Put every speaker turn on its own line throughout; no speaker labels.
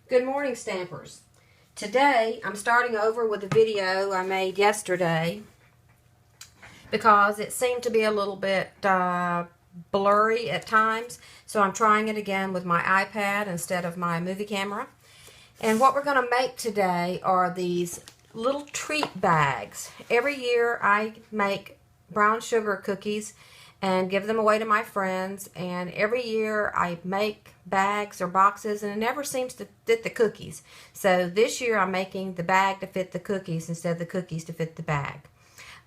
Good morning, Stampers. Today I'm starting over with a video I made yesterday because it seemed to be a little bit blurry at times. So I'm trying it again with my iPad instead of my movie camera. And what we're going to make today are these little treat bags. Every year I make brown sugar cookies and give them away to my friends, and every year I make bags or boxes and it never seems to fit the cookies. So this year I'm making the bag to fit the cookies instead of the cookies to fit the bag.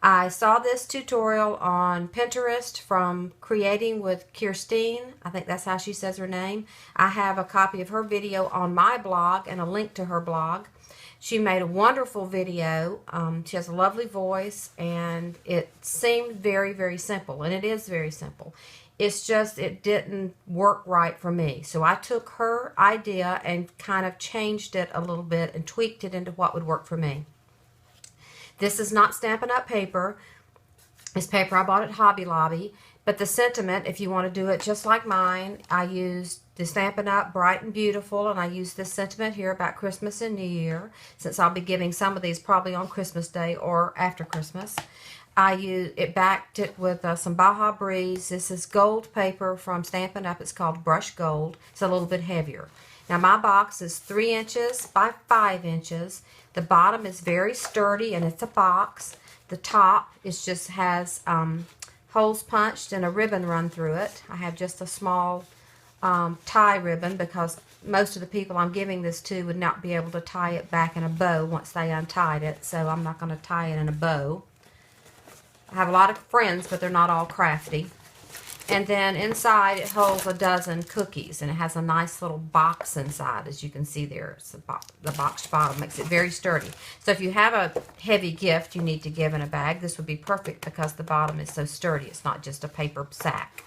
I saw this tutorial on Pinterest from Creating with Kirstine. I think that's how she says her name. I have a copy of her video on my blog and a link to her blog. She made a wonderful video. She has a lovely voice, and it seemed very, very simple, and it is very simple. It's just it didn't work right for me. So I took her idea and kind of changed it a little bit and tweaked it into what would work for me. This is not Stampin' Up! Paper. It's paper I bought at Hobby Lobby. But the sentiment, if you want to do it just like mine, I used the Stampin' Up! Bright and Beautiful, and I used this sentiment here about Christmas and New Year, since I'll be giving some of these probably on Christmas Day or after Christmas. I backed it with some Baja Breeze. This is gold paper from Stampin' Up! It's called Brush Gold. It's a little bit heavier. Now my box is 3 inches by 5 inches. The bottom is very sturdy, and it's a box. The top just has holes punched and a ribbon run through it. I have just a small tie ribbon because most of the people I'm giving this to would not be able to tie it back in a bow once they untied it, so I'm not going to tie it in a bow. I have a lot of friends, but they're not all crafty. And then inside it holds a dozen cookies, and it has a nice little box inside, as you can see there. It's the boxed bottom makes it very sturdy. So if you have a heavy gift you need to give in a bag, this would be perfect because the bottom is so sturdy. It's not just a paper sack.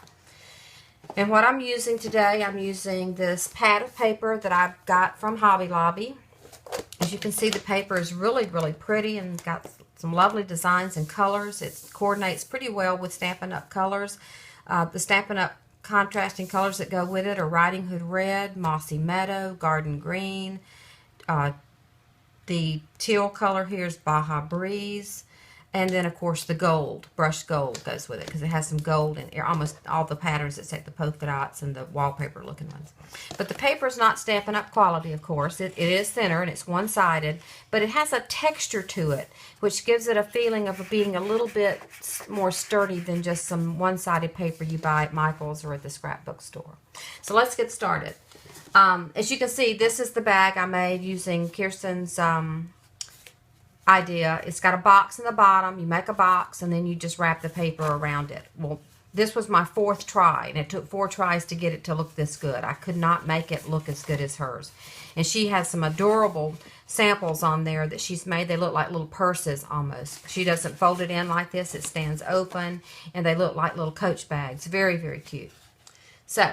And what I'm using today, I'm using this pad of paper that I got from Hobby Lobby. As you can see, the paper is really, really pretty and got some lovely designs and colors. It coordinates pretty well with Stampin' Up! Colors. The Stampin' Up! Contrasting colors that go with it are Riding Hood Red, Mossy Meadow, Garden Green. The teal color here is Baja Breeze. And then, of course, the gold, brushed gold goes with it because it has some gold in it. Almost all the patterns except the polka dots and the wallpaper looking ones. But the paper is not Stampin' Up! Quality, of course. It is thinner and it's one-sided, but it has a texture to it, which gives it a feeling of being a little bit more sturdy than just some one-sided paper you buy at Michael's or at the scrapbook store. So let's get started. As you can see, this is the bag I made using Kirsten's idea. It's got a box in the bottom. You make a box and then you just wrap the paper around it. Well, this was my 4th try, and it took 4 tries to get it to look this good. I could not make it look as good as hers. And she has some adorable samples on there that she's made. They look like little purses almost. She doesn't fold it in like this. It stands open, and they look like little Coach bags. Very, very cute. So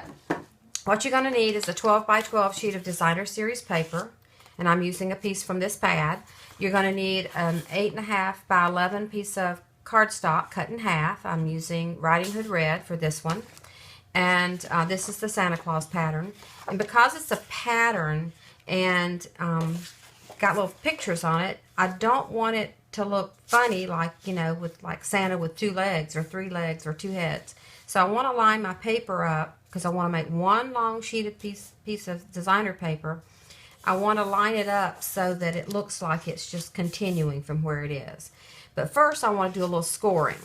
what you're going to need is a 12 by 12 sheet of designer series paper, and I'm using a piece from this pad. You're going to need an 8.5 by 11 piece of cardstock cut in half. I'm using Riding Hood Red for this one. And this is the Santa Claus pattern. And because it's a pattern and got little pictures on it, I don't want it to look funny like, you know, with like Santa with 2 legs or 3 legs or 2 heads. So I want to line my paper up because I want to make one long sheet of piece of designer paper. I want to line it up so that it looks like it's just continuing from where it is. But first I want to do a little scoring.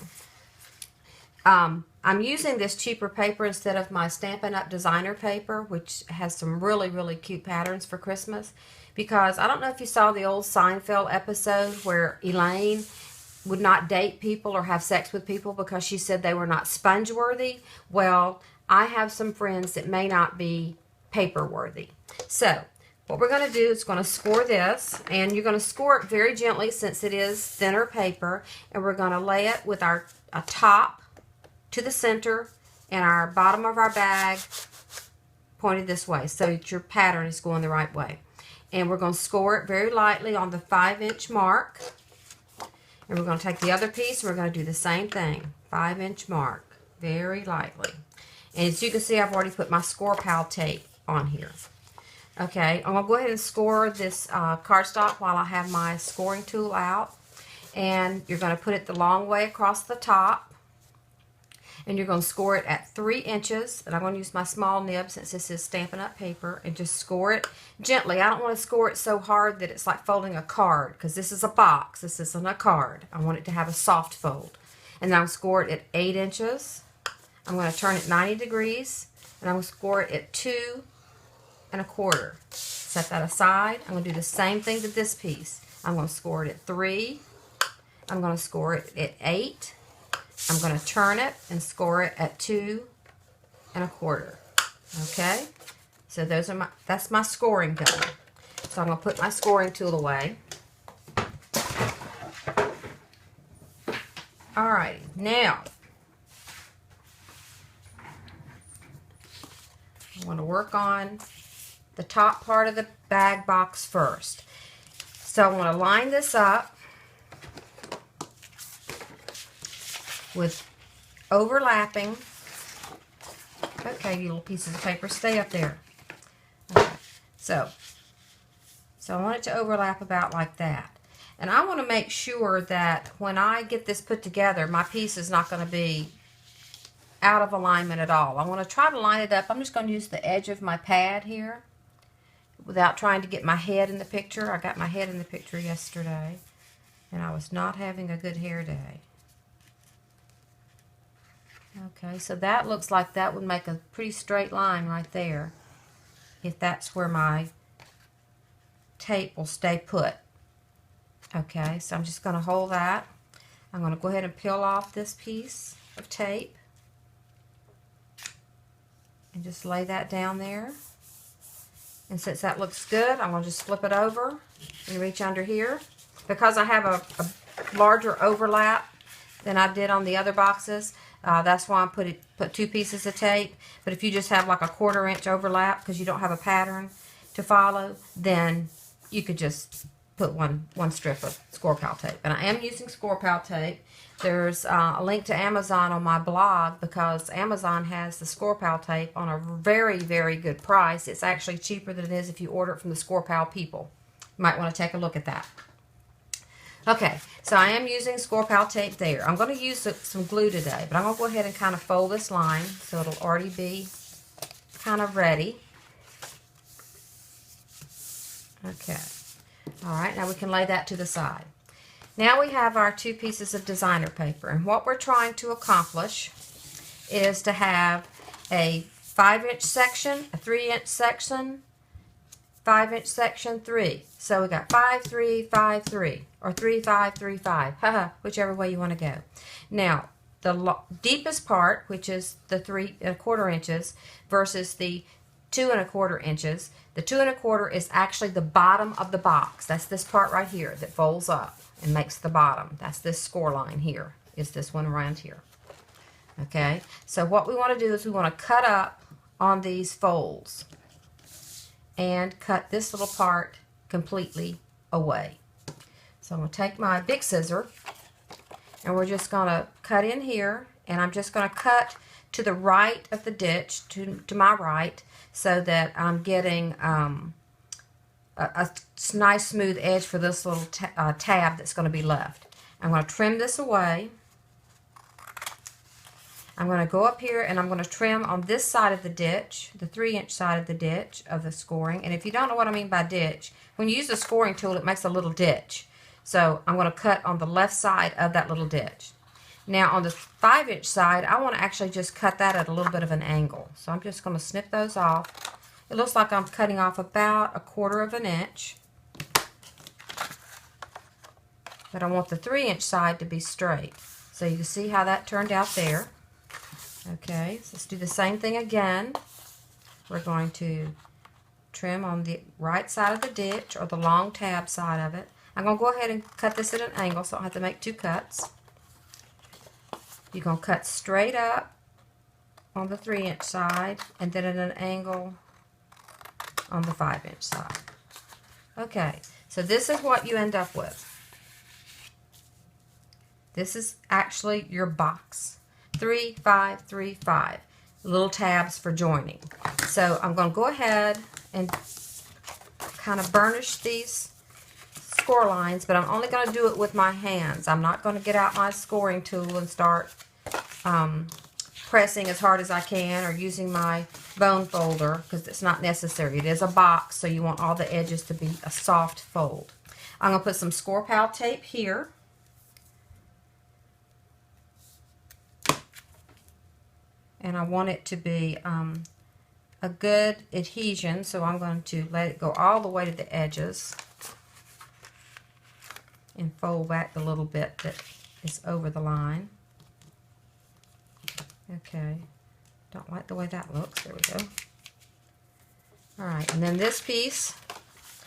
I'm using this cheaper paper instead of my Stampin' Up! Designer paper, which has some really, really cute patterns for Christmas. Because I don't know if you saw the old Seinfeld episode where Elaine would not date people or have sex with people because she said they were not sponge worthy. Well, I have some friends that may not be paper worthy. So what we're going to do is going to score this, and you're going to score it very gently since it is thinner paper, and we're going to lay it with our top to the center and our bottom of our bag pointed this way so that your pattern is going the right way. And we're going to score it very lightly on the 5-inch mark, and we're going to take the other piece and we're going to do the same thing, 5-inch mark, very lightly. And as you can see, I've already put my Score Pal tape on here. Okay, I'm going to go ahead and score this cardstock while I have my scoring tool out. And you're going to put it the long way across the top. And you're going to score it at 3 inches. And I'm going to use my small nib since this is Stampin' Up! Paper. And just score it gently. I don't want to score it so hard that it's like folding a card. Because this is a box. This isn't a card. I want it to have a soft fold. And I'll score it at 8 inches. I'm going to turn it 90 degrees. And I'm going to score it at 2 1/4. Set that aside. I'm going to do the same thing to this piece. I'm going to score it at 3. I'm going to score it at 8. I'm going to turn it and score it at 2 1/4. Okay? So that's my scoring done. So I'm going to put my scoring tool away. Alright, now I want to work on the top part of the bag box first. So I want to line this up with overlapping. Okay, you little pieces of paper, stay up there. Okay. So I want it to overlap about like that. And I want to make sure that when I get this put together, my piece is not going to be out of alignment at all. I want to try to line it up. I'm just going to use the edge of my pad here without trying to get my head in the picture. I got my head in the picture yesterday, and I was not having a good hair day. Okay, so that looks like that would make a pretty straight line right there if that's where my tape will stay put. Okay, so I'm just going to hold that. I'm going to go ahead and peel off this piece of tape and just lay that down there. And since that looks good, I'm going to just flip it over and reach under here. Because I have a larger overlap than I did on the other boxes, that's why I put 2 pieces of tape. But if you just have like a 1/4 inch overlap because you don't have a pattern to follow, then you could just put one strip of score pal tape. And I am using score pal tape. There's a link to Amazon on my blog because Amazon has the score pal tape on a very, very good price. It's actually cheaper than it is if you order it from the score pal people. You might want to take a look at that. Okay, so I am using score pal tape there. I'm going to use some glue today, but I'm going to go ahead and kind of fold this line so it'll already be kind of ready. Okay. All right, now we can lay that to the side. Now we have our 2 pieces of designer paper, and what we're trying to accomplish is to have a 5-inch section, a 3-inch section, 5-inch section, 3. So we got 5, 3, 5, 3, or 3, 5, 3, 5, whichever way you want to go. Now, the deepest part, which is the 3 1/4 inches, versus the 2 1/4 inches. The 2 1/4 is actually the bottom of the box. That's this part right here that folds up and makes the bottom. That's this score line here, is this one around here. Okay, so what we want to do is we want to cut up on these folds and cut this little part completely away. So I'm going to take my big scissor and we're just going to cut in here, and I'm just going to cut to the right of the ditch, to my right, so that I'm getting a nice smooth edge for this little tab that's going to be left. I'm going to trim this away. I'm going to go up here and I'm going to trim on this side of the ditch, the 3-inch side of the ditch of the scoring. And if you don't know what I mean by ditch, when you use the scoring tool, it makes a little ditch. So I'm going to cut on the left side of that little ditch. Now on the 5-inch side, I want to actually just cut that at a little bit of an angle. So I'm just going to snip those off. It looks like I'm cutting off about 1/4 inch. But I want the 3-inch side to be straight. So you can see how that turned out there. Okay, so let's do the same thing again. We're going to trim on the right side of the ditch, or the long tab side of it. I'm going to go ahead and cut this at an angle so I don't have to make 2 cuts. You're going to cut straight up on the 3-inch side and then at an angle on the 5-inch side. Okay, so this is what you end up with. This is actually your box. 3, 5, 3, 5. Little tabs for joining. So I'm going to go ahead and kind of burnish these score lines, but I'm only going to do it with my hands. I'm not going to get out my scoring tool and start pressing as hard as I can or using my bone folder, because it's not necessary. It is a box, so you want all the edges to be a soft fold. I'm going to put some Score Pal tape here. And I want it to be a good adhesion, so I'm going to let it go all the way to the edges and fold back the little bit that is over the line. Okay, don't like the way that looks. There we go. Alright, and then this piece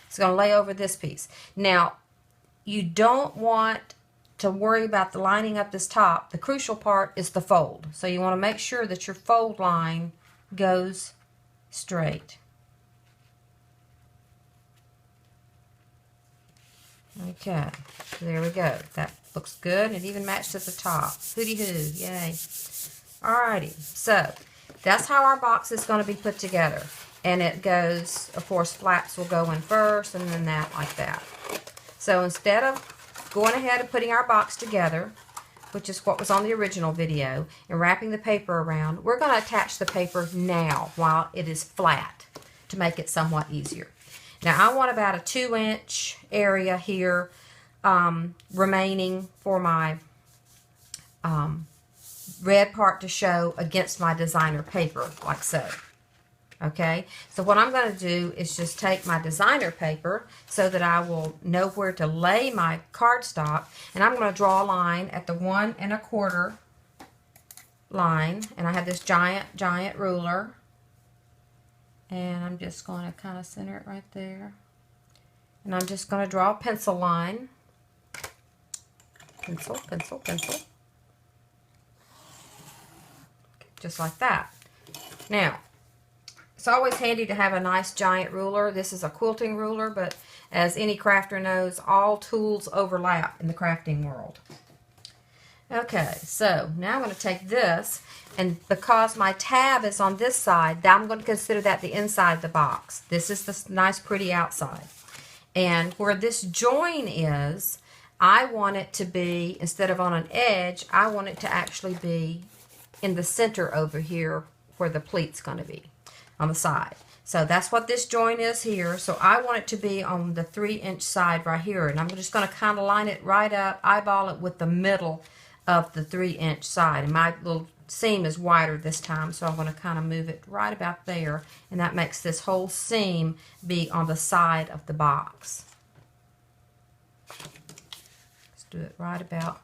is going to lay over this piece. Now, you don't want to worry about the lining up this top. The crucial part is the fold. So you want to make sure that your fold line goes straight. Okay, so there we go. That looks good. It even matched at the top. Hooty hoo, yay. Alrighty, so that's how our box is going to be put together. And it goes, of course, flaps will go in first and then that like that. So instead of going ahead and putting our box together, which is what was on the original video, and wrapping the paper around, we're going to attach the paper now while it is flat to make it somewhat easier. Now I want about a 2-inch area here remaining for my red part to show against my designer paper, like so. Okay, so what I'm going to do is just take my designer paper so that I will know where to lay my cardstock, and I'm going to draw a line at the 1 1/4 line, and I have this giant ruler, and I'm just going to kind of center it right there, and I'm just going to draw a pencil line, pencil, just like that. Now, it's always handy to have a nice giant ruler. This is a quilting ruler, but as any crafter knows, all tools overlap in the crafting world. Okay, so now I'm going to take this, and because my tab is on this side, I'm going to consider that the inside of the box. This is the nice pretty outside. And where this join is, I want it to be, instead of on an edge, I want it to actually be in the center over here where the pleat's going to be, on the side. So that's what this joint is here. So I want it to be on the 3-inch side right here. And I'm just going to kind of line it right up, eyeball it with the middle of the 3-inch side. And my little seam is wider this time, so I'm going to kind of move it right about there. And that makes this whole seam be on the side of the box. Let's do it right about,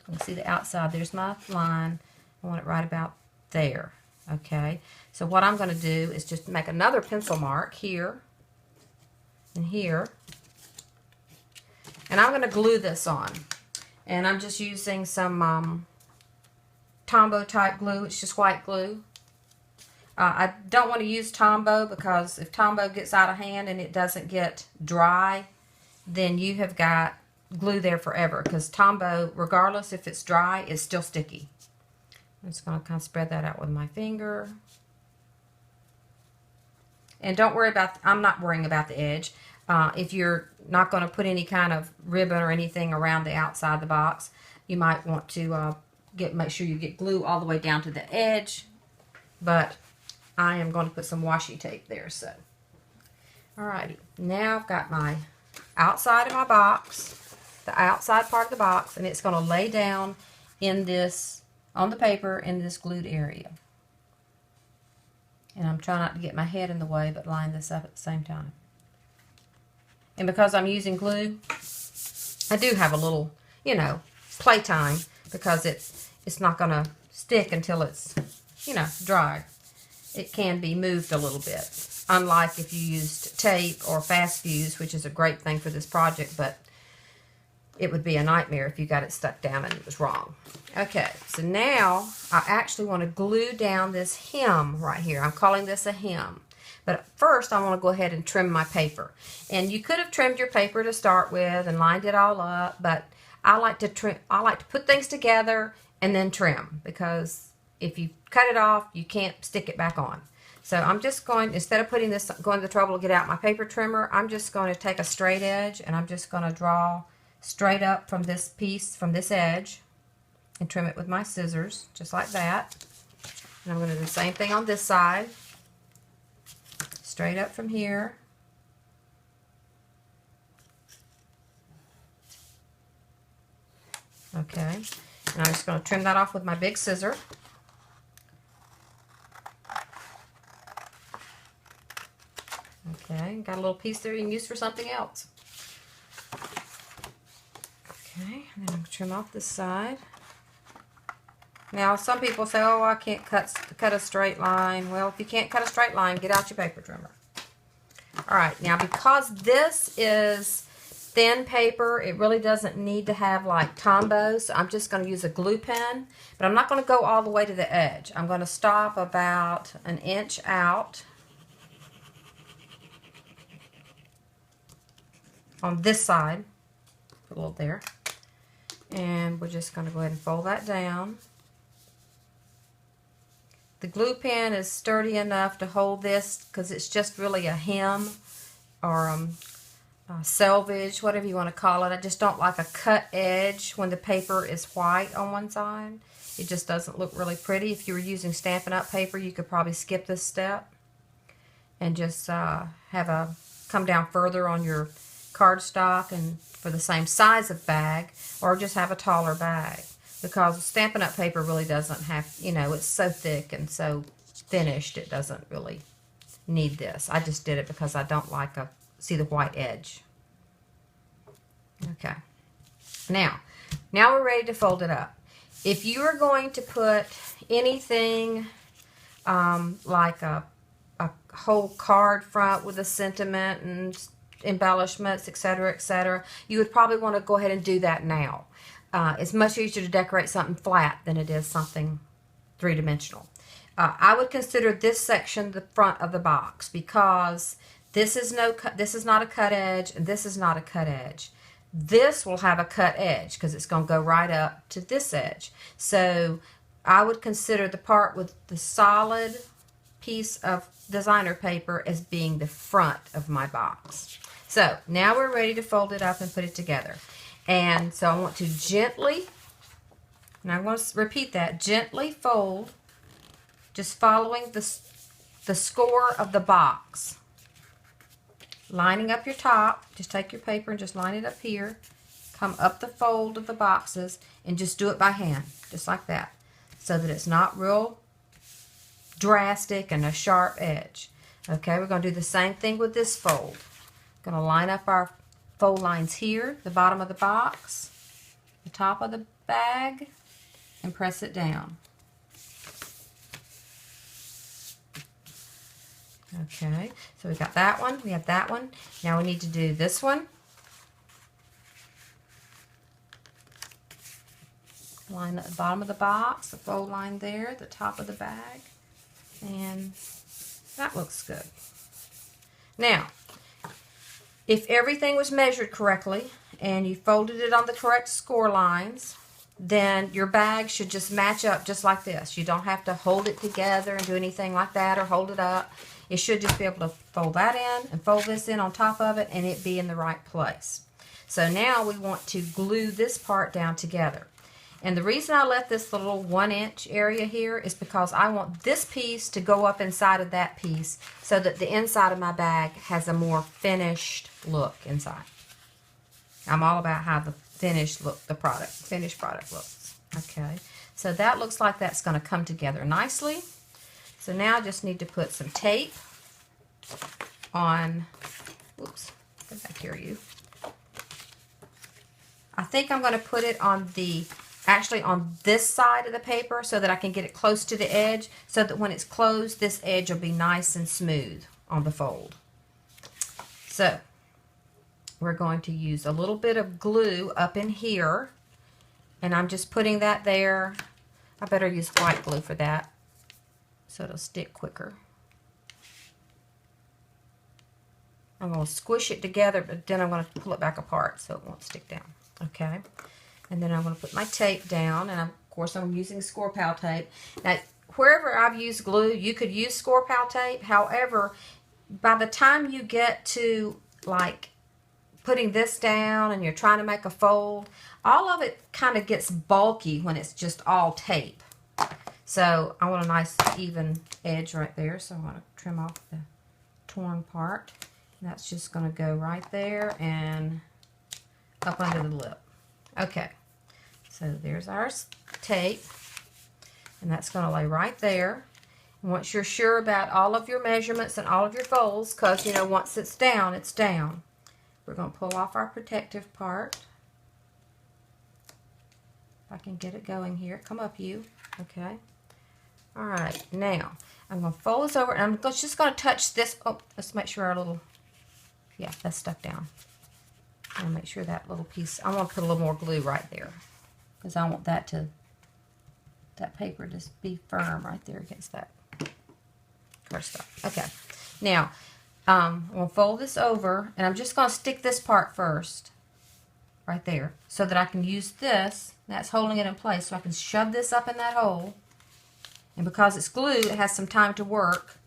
you can see the outside. There's my line. I want it right about there. Okay, so what I'm going to do is just make another pencil mark here and here, and I'm going to glue this on, and I'm just using some Tombow type glue. It's just white glue. I don't want to use Tombow, because if Tombow gets out of hand and it doesn't get dry, then you have got glue there forever, because Tombow, regardless if it's dry, is still sticky. I'm just going to kind of spread that out with my finger. And don't worry about, I'm not worrying about the edge. If you're not going to put any kind of ribbon or anything around the outside of the box, you might want to make sure you get glue all the way down to the edge. But I am going to put some washi tape there. So, alrighty. Now I've got my outside of my box, the outside part of the box, and it's going to lay down in this, on the paper, in this glued area. And I'm trying not to get my head in the way, but line this up at the same time. And because I'm using glue, I do have a little, you know, playtime, because it's not going to stick until it's, you know, dry. It can be moved a little bit, unlike if you used tape or fast fuse, which is a great thing for this project, but it would be a nightmare if you got it stuck down and it was wrong. Okay, so now I actually want to glue down this hem right here. I'm calling this a hem. But first I want to go ahead and trim my paper. And you could have trimmed your paper to start with and lined it all up, but I like to trim, I like to put things together and then trim, because if you cut it off, you can't stick it back on. So I'm just going, instead of going to the trouble to get out my paper trimmer, I'm just going to take a straight edge and I'm just going to draw straight up from this piece, from this edge, and trim it with my scissors, just like that. And I'm going to do the same thing on this side. Straight up from here. Okay. And I'm just going to trim that off with my big scissor. Okay, got a little piece there you can use for something else. Okay, and then I'm going to trim off this side. Now, some people say, oh, I can't cut a straight line. Well, if you can't cut a straight line, get out your paper trimmer. All right, now because this is thin paper, it really doesn't need to have like Tombow, so I'm just going to use a glue pen, but I'm not going to go all the way to the edge. I'm going to stop about an inch out on this side, put a little there, and we're just going to go ahead and fold that down. The glue pen is sturdy enough to hold this because it's just really a hem or selvage, whatever you want to call it. I just don't like a cut edge when the paper is white on one side. It just doesn't look really pretty. If you were using Stampin' Up! Paper, you could probably skip this step and just come down further on your cardstock and for the same size of bag, or just have a taller bag, because Stampin' Up! Paper really doesn't have, you know, it's so thick and so finished, it doesn't really need this. I just did it because I don't like see the white edge. Okay, now we're ready to fold it up. If you are going to put anything like a whole card front with a sentiment and embellishments, etc., you would probably want to go ahead and do that now. It's much easier to decorate something flat than it is something three-dimensional. I would consider this section the front of the box, because this is not a cut edge, and this is not a cut edge. This will have a cut edge because it's going to go right up to this edge. So I would consider the part with the solid piece of designer paper as being the front of my box. So now we're ready to fold it up and put it together. And so I want to gently, and I'm going to repeat that, gently fold, just following the score of the box. Lining up your top, just take your paper and just line it up here. Come up the fold of the boxes and just do it by hand, just like that, so that it's not real drastic and a sharp edge. Okay, we're going to do the same thing with this fold. Going to line up our fold lines here, the bottom of the box, the top of the bag, and press it down. Okay, so we got that one, we have that one. Now we need to do this one. Line at the bottom of the box, the fold line there, the top of the bag, and that looks good. Now, if everything was measured correctly and you folded it on the correct score lines, then your bag should just match up just like this. You don't have to hold it together and do anything like that or hold it up. It should just be able to fold that in and fold this in on top of it and it be in the right place. So now we want to glue this part down together. And the reason I left this little 1-inch area here is because I want this piece to go up inside of that piece so that the inside of my bag has a more finished look inside. I'm all about how the finished product looks. Okay, so that looks like that's going to come together nicely. So now I just need to put some tape on, oops, get back here you. I think I'm going to put it on actually on this side of the paper so that I can get it close to the edge, so that when it's closed, this edge will be nice and smooth on the fold. So we're going to use a little bit of glue up in here, and I'm just putting that there. I better use white glue for that so it'll stick quicker. I'm going to squish it together, but then I'm going to pull it back apart so it won't stick down. Okay, and then I'm going to put my tape down, and of course I'm using score pal tape. Now wherever I've used glue, you could use score pal tape. However, by the time you get to like putting this down and you're trying to make a fold, all of it kind of gets bulky when it's just all tape. So I want a nice even edge right there. So I want to trim off the torn part. And that's just going to go right there and up under the lip. Okay, so there's our tape. And that's going to lay right there. And once you're sure about all of your measurements and all of your folds, because, you know, once it's down, it's down. We're going to pull off our protective part. If I can get it going here. Come up, you. Okay. All right. Now, I'm going to fold this over, and I'm just going to touch this. Oh, let's make sure our little, yeah, that's stuck down. I'm going to make sure that little piece, I want to put a little more glue right there, because I want that paper to be firm right there against that cardstock. Okay. Now, I'm going to fold this over, and I'm just going to stick this part first, right there, so that I can use this. That's holding it in place, so I can shove this up in that hole. And because it's glued, it has some time to work,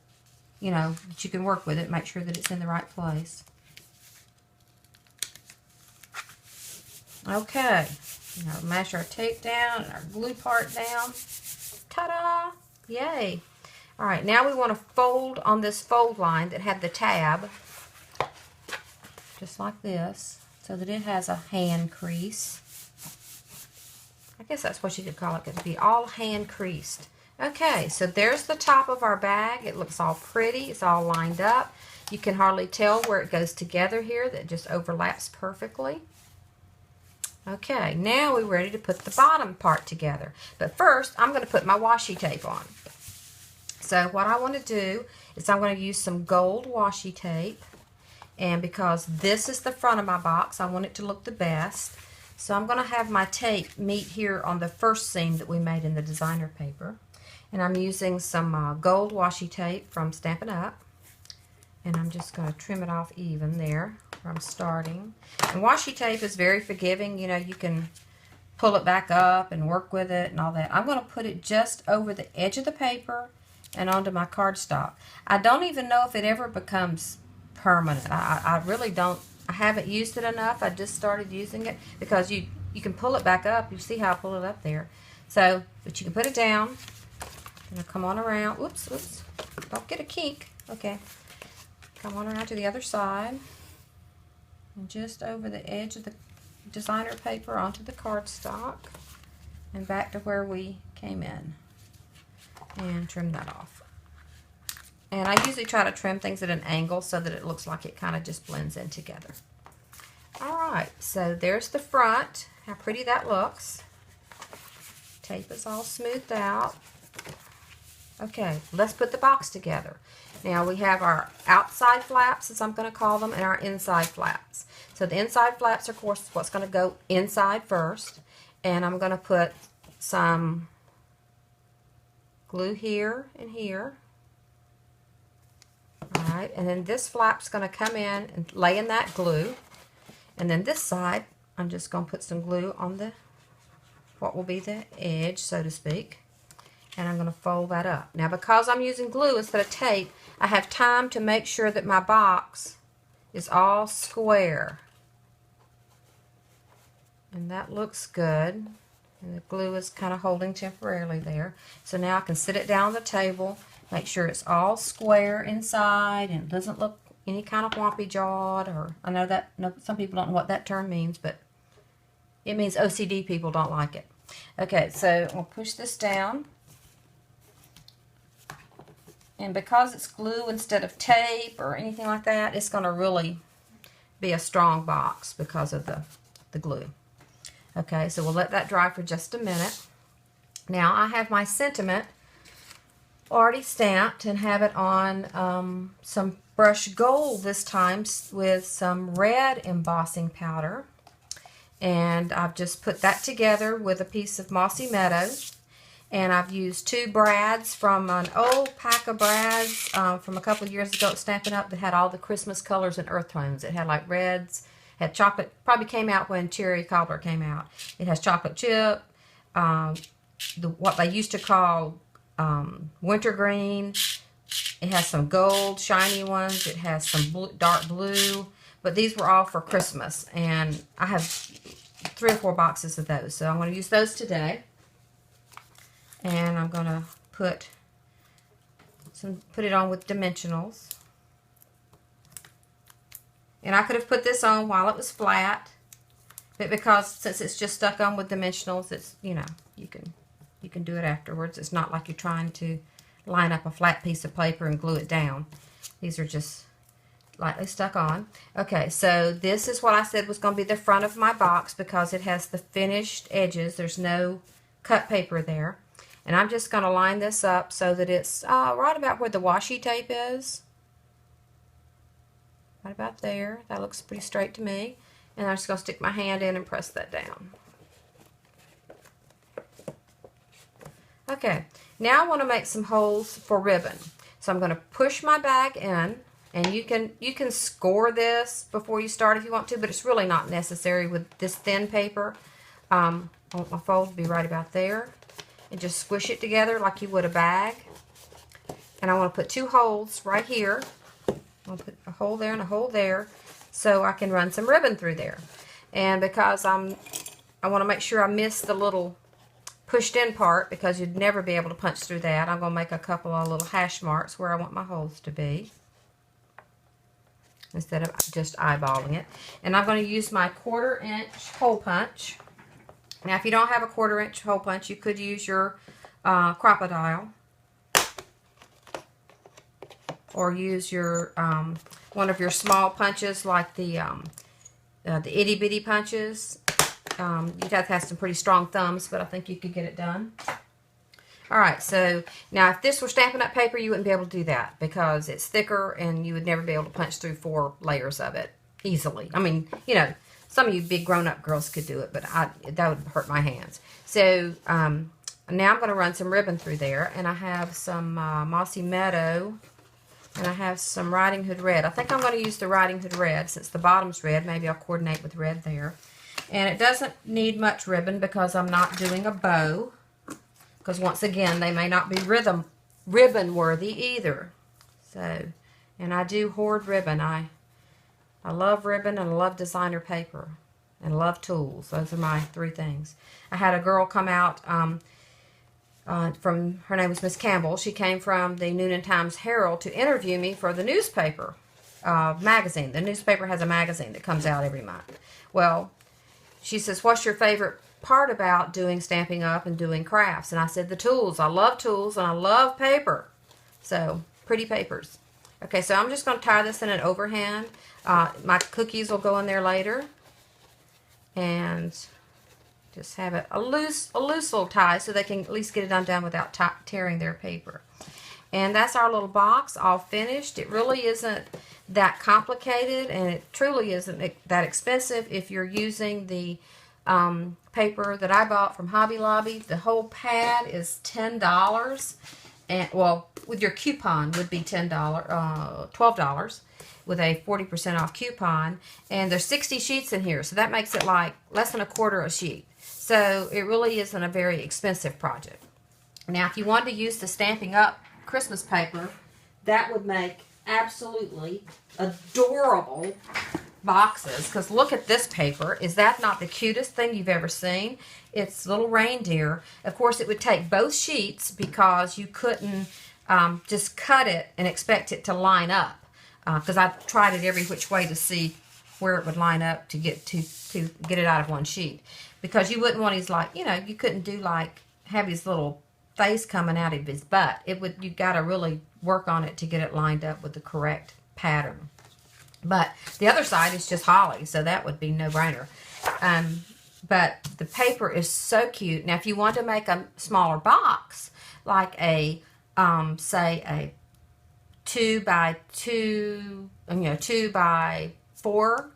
you know, that you can work with it. Make sure that it's in the right place. Okay. Now mash our tape down and our glue part down. Ta-da! Yay! All right, now we want to fold on this fold line that had the tab, just like this, so that it has a hand crease. I guess that's what you could call it. It could be all hand creased. Okay, so there's the top of our bag. It looks all pretty. It's all lined up. You can hardly tell where it goes together here. That just overlaps perfectly. Okay, now we're ready to put the bottom part together. But first, I'm going to put my washi tape on. So what I want to do is I'm going to use some gold washi tape. And because this is the front of my box, I want it to look the best. So I'm going to have my tape meet here on the first seam that we made in the designer paper. And I'm using some gold washi tape from Stampin' Up. And I'm just going to trim it off even there where I'm starting. And washi tape is very forgiving. You know, you can pull it back up and work with it and all that. I'm going to put it just over the edge of the paper and onto my cardstock. I don't even know if it ever becomes permanent. I really don't. I haven't used it enough. I just started using it because you can pull it back up. You see how I pull it up there. So, but you can put it down. And come on around. Oops. Don't get a kink. Okay. Come on around to the other side. And just over the edge of the designer paper onto the cardstock. And back to where we came in. And trim that off. And I usually try to trim things at an angle so that it looks like it kind of just blends in together. Alright, so there's the front. How pretty that looks. Tape is all smoothed out. Okay, let's put the box together. Now we have our outside flaps, as I'm going to call them, and our inside flaps. So the inside flaps are, of course, what's going to go inside first. And I'm going to put some glue here and here. Alright, and then this flap's going to come in and lay in that glue. And then this side, I'm just going to put some glue on the, what will be the edge, so to speak. And I'm going to fold that up. Now because I'm using glue instead of tape, I have time to make sure that my box is all square. And that looks good. And the glue is kind of holding temporarily there. So now I can sit it down on the table, make sure it's all square inside and it doesn't look any kind of whompy jawed, or I know that some people don't know what that term means, but it means OCD people don't like it. Okay, so we'll push this down. And because it's glue instead of tape or anything like that, it's going to really be a strong box because of the glue. Okay, so we'll let that dry for just a minute. Now I have my sentiment already stamped and have it on some brushed gold this time with some red embossing powder. And I've just put that together with a piece of Mossy Meadow. And I've used 2 brads from an old pack of brads from a couple of years ago at Stampin' Up! That had all the Christmas colors and earth tones. It had like reds, had chocolate, probably came out when Cherry Cobbler came out. It has chocolate chip, what they used to call wintergreen. It has some gold, shiny ones. It has some blue, dark blue. But these were all for Christmas. And I have 3 or 4 boxes of those. So I'm going to use those today. And I'm going to put it on with dimensionals. And I could have put this on while it was flat. But because since it's just stuck on with dimensionals, it's, you know, you can do it afterwards. It's not like you're trying to line up a flat piece of paper and glue it down. These are just lightly stuck on. Okay, so this is what I said was going to be the front of my box because it has the finished edges. There's no cut paper there. And I'm just going to line this up so that it's right about where the washi tape is. Right about there. That looks pretty straight to me. And I'm just going to stick my hand in and press that down. Okay, now I want to make some holes for ribbon. So I'm going to push my bag in, and you can score this before you start if you want to, but it's really not necessary with this thin paper. I want my fold to be right about there. And just squish it together like you would a bag. And I want to put 2 holes right here. I'll put a hole there and a hole there so I can run some ribbon through there. And because I want to make sure I miss the little pushed in part because you'd never be able to punch through that, I'm going to make a couple of little hash marks where I want my holes to be instead of just eyeballing it. And I'm going to use my 1/4 inch hole punch. Now if you don't have a 1/4 inch hole punch, you could use your crocodile or use your one of your small punches like the itty bitty punches. You'd have to have some pretty strong thumbs, but I think you could get it done. Alright, so now if this were Stampin' Up! Paper, you wouldn't be able to do that because it's thicker and you would never be able to punch through 4 layers of it easily. I mean, you know, some of you big grown-up girls could do it, but that would hurt my hands. So now I'm going to run some ribbon through there, and I have some Mossy Meadow, and I have some Riding Hood Red. I think I'm going to use the Riding Hood Red since the bottom's red. Maybe I'll coordinate with red there. And it doesn't need much ribbon because I'm not doing a bow. Because once again, they may not be ribbon worthy either. So, and I do hoard ribbon. I love ribbon and I love designer paper. And I love tools. Those are my 3 things. I had a girl come out from, her name was Miss Campbell. She came from the Noonan Times Herald to interview me for the newspaper magazine. The newspaper has a magazine that comes out every month. Well, she says, what's your favorite part about doing Stampin' Up! And doing crafts? And I said, the tools. I love tools and I love paper. So, pretty papers. Okay, so I'm just going to tie this in an overhand. My cookies will go in there later. And just have it a loose little tie so they can at least get it undone without tearing their paper. And that's our little box all finished. It really isn't that complicated, and it truly isn't that expensive if you're using the paper that I bought from Hobby Lobby. The whole pad is $10, and well, with your coupon would be $12 with a 40% off coupon. And there's 60 sheets in here, so that makes it like less than 1/4 a sheet. So it really isn't a very expensive project. Now, if you wanted to use the Stampin' Up! Christmas paper, that would make absolutely adorable boxes. Because look at this paper. Is that not the cutest thing you've ever seen? It's little reindeer. Of course, it would take both sheets because you couldn't just cut it and expect it to line up. Because I tried it every which way to see where it would line up to get it out of one sheet. Because you wouldn't want his, like, you know, you couldn't do like have his little face coming out of his butt. You got to really work on it to get it lined up with the correct pattern. But the other side is just holly, so that would be no-brainer. But the paper is so cute. Now, if you want to make a smaller box, like a say a 2 by 2, 2 by 4,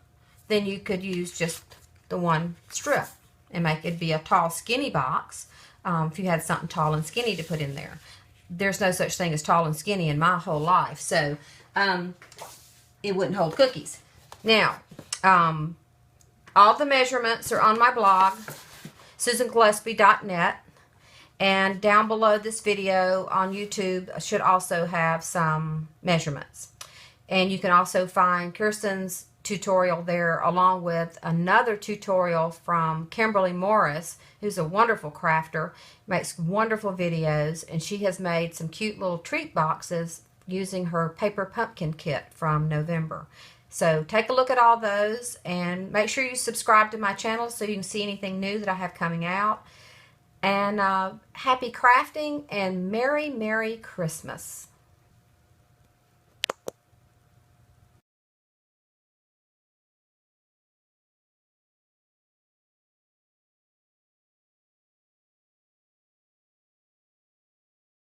then you could use just the one strip and make it be a tall, skinny box. If you had something tall and skinny to put in there. There's no such thing as tall and skinny in my whole life, so it wouldn't hold cookies. Now, all the measurements are on my blog, susangillespie.net, And down below this video on YouTube should also have some measurements. And you can also find Kirsten's tutorial there, along with another tutorial from Kimberly Morris, who's a wonderful crafter, makes wonderful videos, and she has made some cute little treat boxes using her paper pumpkin kit from November. So take a look at all those, and make sure you subscribe to my channel so you can see anything new that I have coming out. And happy crafting and Merry, Merry Christmas.